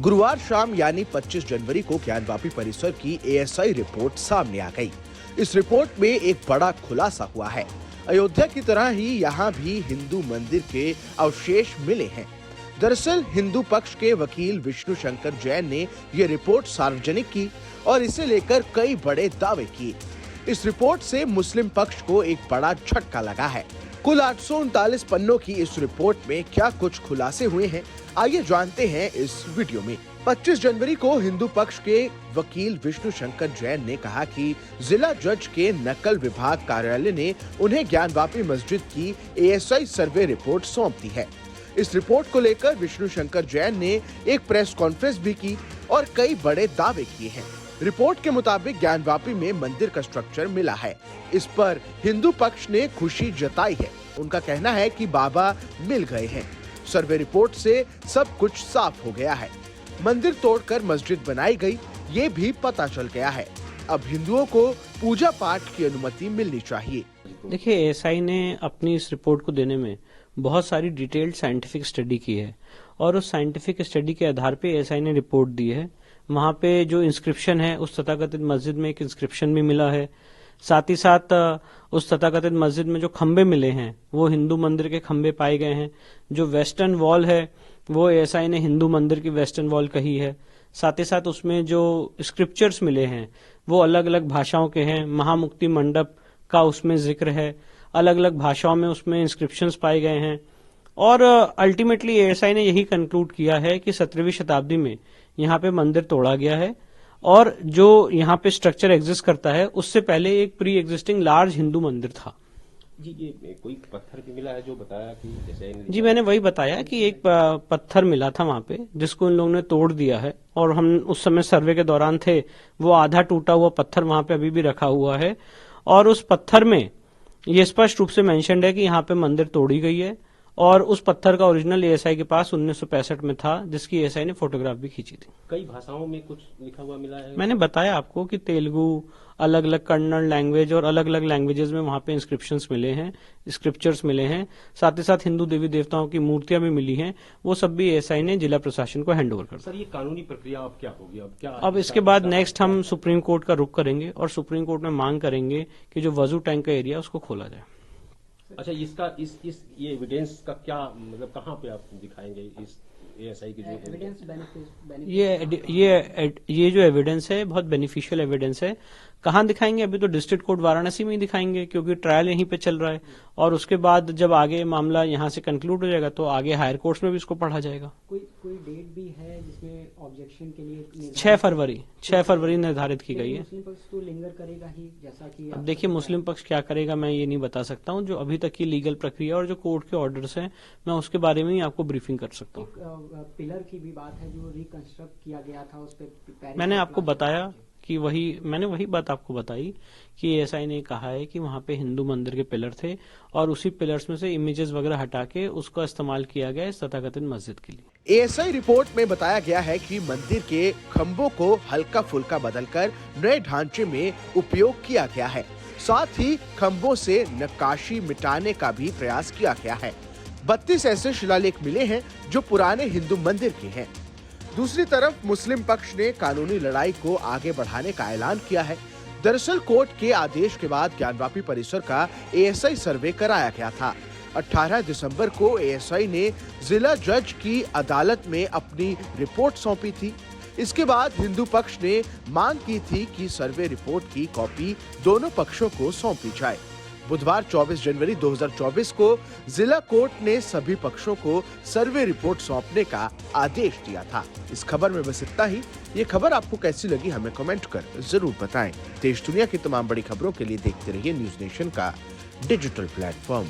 गुरुवार शाम यानी 25 जनवरी को ज्ञानवापी परिसर की एएसआई रिपोर्ट सामने आ गई। इस रिपोर्ट में एक बड़ा खुलासा हुआ है। अयोध्या की तरह ही यहाँ भी हिंदू मंदिर के अवशेष मिले हैं। दरअसल हिंदू पक्ष के वकील विष्णु शंकर जैन ने ये रिपोर्ट सार्वजनिक की और इसे लेकर कई बड़े दावे किए। इस रिपोर्ट से मुस्लिम पक्ष को एक बड़ा झटका लगा है। कुल 839 पन्नों की इस रिपोर्ट में क्या कुछ खुलासे हुए हैं, आइए जानते हैं इस वीडियो में। 25 जनवरी को हिंदू पक्ष के वकील विष्णु शंकर जैन ने कहा कि जिला जज के नकल विभाग कार्यालय ने उन्हें ज्ञानवापी मस्जिद की एएसआई सर्वे रिपोर्ट सौंप दी है। इस रिपोर्ट को लेकर विष्णु शंकर जैन ने एक प्रेस कॉन्फ्रेंस भी की और कई बड़े दावे किए हैं। रिपोर्ट के मुताबिक ज्ञानवापी में मंदिर का स्ट्रक्चर मिला है। इस पर हिंदू पक्ष ने खुशी जताई है। उनका कहना है कि बाबा मिल गए हैं। सर्वे रिपोर्ट से सब कुछ साफ हो गया है। मंदिर तोड़कर मस्जिद बनाई गई, ये भी पता चल गया है। अब हिंदुओं को पूजा पाठ की अनुमति मिलनी चाहिए। देखिए, एएसआई ने अपनी इस रिपोर्ट को देने में बहुत सारी डिटेल्ड साइंटिफिक स्टडी की है और उस साइंटिफिक स्टडी के आधार पे एएसआई ने रिपोर्ट दी है। वहाँ पे जो इंस्क्रिप्शन है, उस तथाकथित मस्जिद में एक इंस्क्रिप्शन भी मिला है। साथ ही साथ उस तथाकथित मस्जिद में जो खंबे मिले हैं वो हिंदू मंदिर के खंबे पाए गए हैं। जो वेस्टर्न वॉल है वो एएसआई ने हिंदू मंदिर की वेस्टर्न वॉल कही है। साथ ही साथ उसमें जो स्क्रिप्चर्स मिले हैं वो अलग अलग भाषाओं के हैं। महामुक्ति मंडप का उसमें जिक्र है, अलग अलग भाषाओं में उसमें इंस्क्रिप्शंस पाए गए हैं। और अल्टीमेटली एएसआई ने यही कंक्लूड किया है कि 17वीं शताब्दी में यहाँ पे मंदिर तोड़ा गया है और जो यहाँ पे स्ट्रक्चर एग्जिस्ट करता है उससे पहले एक प्री एग्जिस्टिंग लार्ज हिंदू मंदिर था। जी, ये कोई पत्थर भी मिला है जो बताया कि जैसे जी, मैंने वही बताया कि एक पत्थर मिला था वहाँ पे जिसको इन लोगों ने तोड़ दिया है और हम उस समय सर्वे के दौरान थे। वो आधा टूटा हुआ पत्थर वहाँ पे अभी भी रखा हुआ है और उस पत्थर में ये स्पष्ट रूप से मेंशन्ड है कि यहाँ पे मंदिर तोड़ी गई है और उस पत्थर का ओरिजिनल एएसआई के पास 1965 में था, जिसकी एएसआई ने फोटोग्राफ भी खींची थी। कई भाषाओं में कुछ लिखा हुआ मिला है। मैंने बताया आपको कि तेलुगु, अलग अलग कन्नड़ लैंग्वेज और अलग अलग लैंग्वेजेस में वहाँ पे इंस्क्रिप्शंस मिले हैं, स्क्रिप्चर्स मिले हैं। साथ ही साथ हिंदू देवी देवताओं की मूर्तियां भी मिली हैं। वो सब भी एएसआई ने जिला प्रशासन को हैंड ओवर कर दिया। सर, ये कानूनी प्रक्रिया अब क्या होगी? अब इसके बाद नेक्स्ट हम सुप्रीम कोर्ट का रुख करेंगे और सुप्रीम कोर्ट में मांग करेंगे कि जो वजू टैंक का एरिया उसको खोला जाए। अच्छा, इसका ये एविडेंस का क्या मतलब, कहाँ पे आप दिखाएंगे इस एएसआई की जो एविडेंस? ये जो एविडेंस है बहुत बेनिफिशियल एविडेंस है। कहाँ दिखाएंगे? अभी तो डिस्ट्रिक्ट कोर्ट वाराणसी में ही दिखाएंगे क्योंकि ट्रायल यहीं पे चल रहा है और उसके बाद जब आगे मामला यहाँ से कंक्लूड हो जाएगा तो आगे हायर कोर्ट्स में भी इसको पढ़ा जाएगा। कोई डेट भी है जिसमें ऑब्जेक्शन के लिए? 6 फरवरी निर्धारित की गई है। मुस्लिम पक्ष तो लिंगर करेगा ही, जैसा कि अब देखिए, मुस्लिम पक्ष क्या करेगा मैं ये नहीं बता सकता हूँ। जो अभी तक की लीगल प्रक्रिया और जो कोर्ट के ऑर्डर्स हैं मैं उसके बारे में ही आपको ब्रीफिंग कर सकता हूँ। पिलर की भी बात है जो रिकंस्ट्रक्ट किया गया था, उस पर मैंने आपको बताया कि मैंने वही बात आपको बताई कि एएसआई ने कहा है कि वहाँ पे हिंदू मंदिर के पिलर थे और उसी पिलर्स में से इमेजेस वगैरह हटा के उसका इस्तेमाल किया गया इस तथाकथित मस्जिद के लिए। एएसआई रिपोर्ट में बताया गया है कि मंदिर के खंभों को हल्का फुल्का बदलकर नए ढांचे में उपयोग किया गया है। साथ ही खंभों से नक्काशी मिटाने का भी प्रयास किया गया है। 32 ऐसे शिलालेख मिले हैं जो पुराने हिंदू मंदिर के हैं। दूसरी तरफ मुस्लिम पक्ष ने कानूनी लड़ाई को आगे बढ़ाने का ऐलान किया है। दरअसल कोर्ट के आदेश के बाद ज्ञानवापी परिसर का एएसआई सर्वे कराया गया था। 18 दिसंबर को एएसआई ने जिला जज की अदालत में अपनी रिपोर्ट सौंपी थी। इसके बाद हिंदू पक्ष ने मांग की थी कि सर्वे रिपोर्ट की कॉपी दोनों पक्षों को सौंपी जाए। बुधवार 24 जनवरी 2024 को जिला कोर्ट ने सभी पक्षों को सर्वे रिपोर्ट सौंपने का आदेश दिया था। इस खबर में बस इतना ही। ये खबर आपको कैसी लगी हमें कमेंट कर जरूर बताएं। देश दुनिया की तमाम बड़ी खबरों के लिए देखते रहिए न्यूज़ नेशन का डिजिटल प्लेटफॉर्म।